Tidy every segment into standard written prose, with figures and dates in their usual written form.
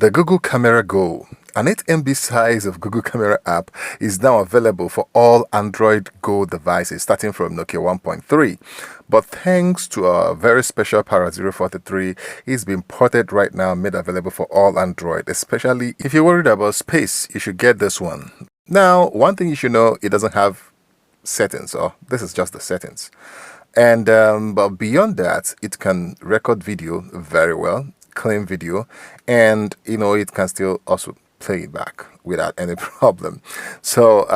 The Google Camera Go, an 8 MB size of Google Camera app, is now available for all Android Go devices starting from Nokia 1.3. But thanks to a very special Parrot 043, it's been ported right now, made available for all Android. Especially if you're worried about space, you should get this one. Now, one thing you should know, it doesn't have settings, or this is just the settings. And but beyond that, it can record video very well, clean video, and it can still also play it back without any problem. So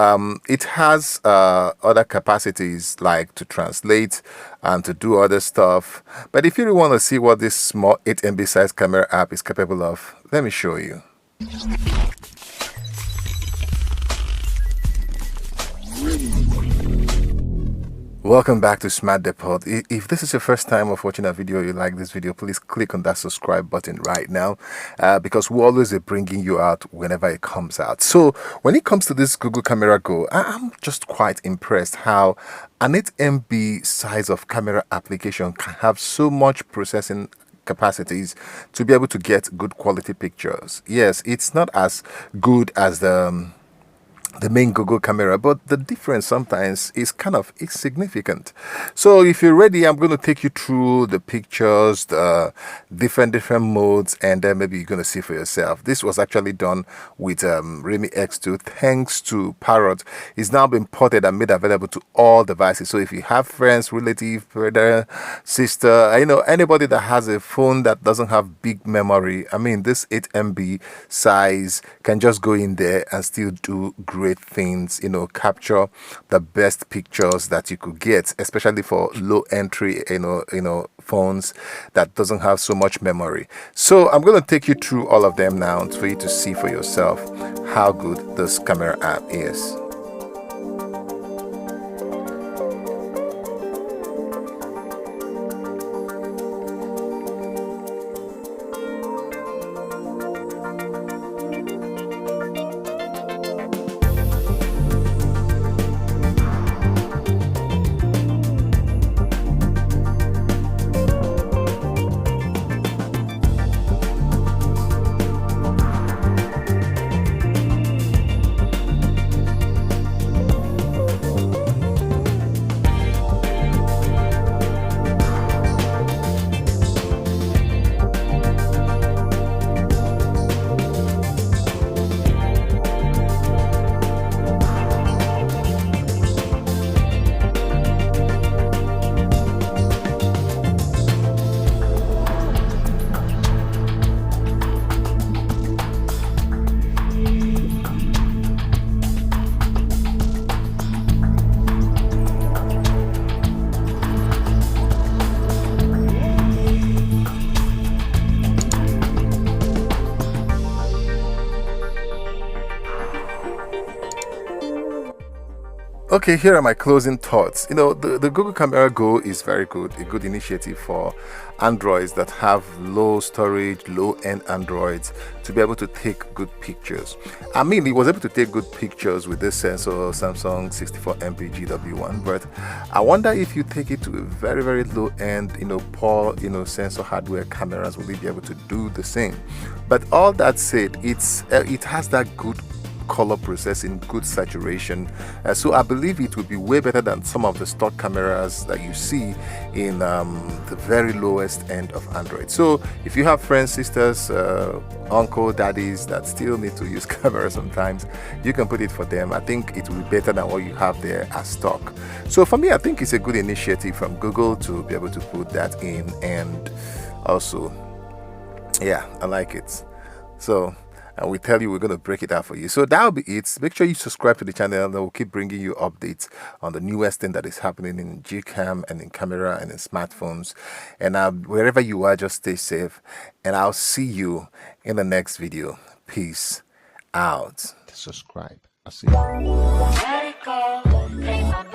it has other capacities like to translate and to do other stuff. But if you really want to see what this small 8 MB size camera app is capable of, let me show you. Welcome back to Smart Depot. If this is your first time of watching a video, you like this video, please click on that subscribe button right now, because we'll always be bringing you out whenever it comes out. So when it comes to this Google Camera Go, I'm just quite impressed how an 8 MB size of camera application can have so much processing capacities to be able to get good quality pictures. Yes, it's not as good as the main Google camera, but the difference sometimes is kind of insignificant. So if you're ready, I'm going to take you through the pictures, the different modes, and then maybe you're going to see for yourself. This was actually done with Realme X2 thanks to Parrot. It's now been ported and made available to all devices. So if you have friends, relative, brother, sister, anybody that has a phone that doesn't have big memory, I mean, this 8 MB size can just go in there and still do great things, capture the best pictures that you could get, especially for low entry phones that doesn't have so much memory. So I'm going to take you through all of them now for you to see for yourself how good this camera app is. Okay, here are my closing thoughts. The Google Camera Go is very good, a good initiative for Androids that have low storage, low-end Androids to be able to take good pictures. I mean, it was able to take good pictures with this sensor, Samsung 64MP GW1, but I wonder if you take it to a very, very low-end, poor, sensor hardware cameras, will it be able to do the same? But all that said, it has that good color processing, good saturation, so I believe it will be way better than some of the stock cameras that you see in the very lowest end of Android. So if you have friends, sisters, uncle, daddies that still need to use camera sometimes, you can put it for them. I think it will be better than what you have there as stock. So for me, I think it's a good initiative from Google to be able to put that in, and also, yeah, I like it. So and we tell you we're going to break it out for you. So that'll be it. Make sure you subscribe to the channel, and we'll keep bringing you updates on the newest thing that is happening in Gcam and in camera and in smartphones. And wherever you are, just stay safe, and I'll see you in the next video. Peace out. Subscribe. I'll see you.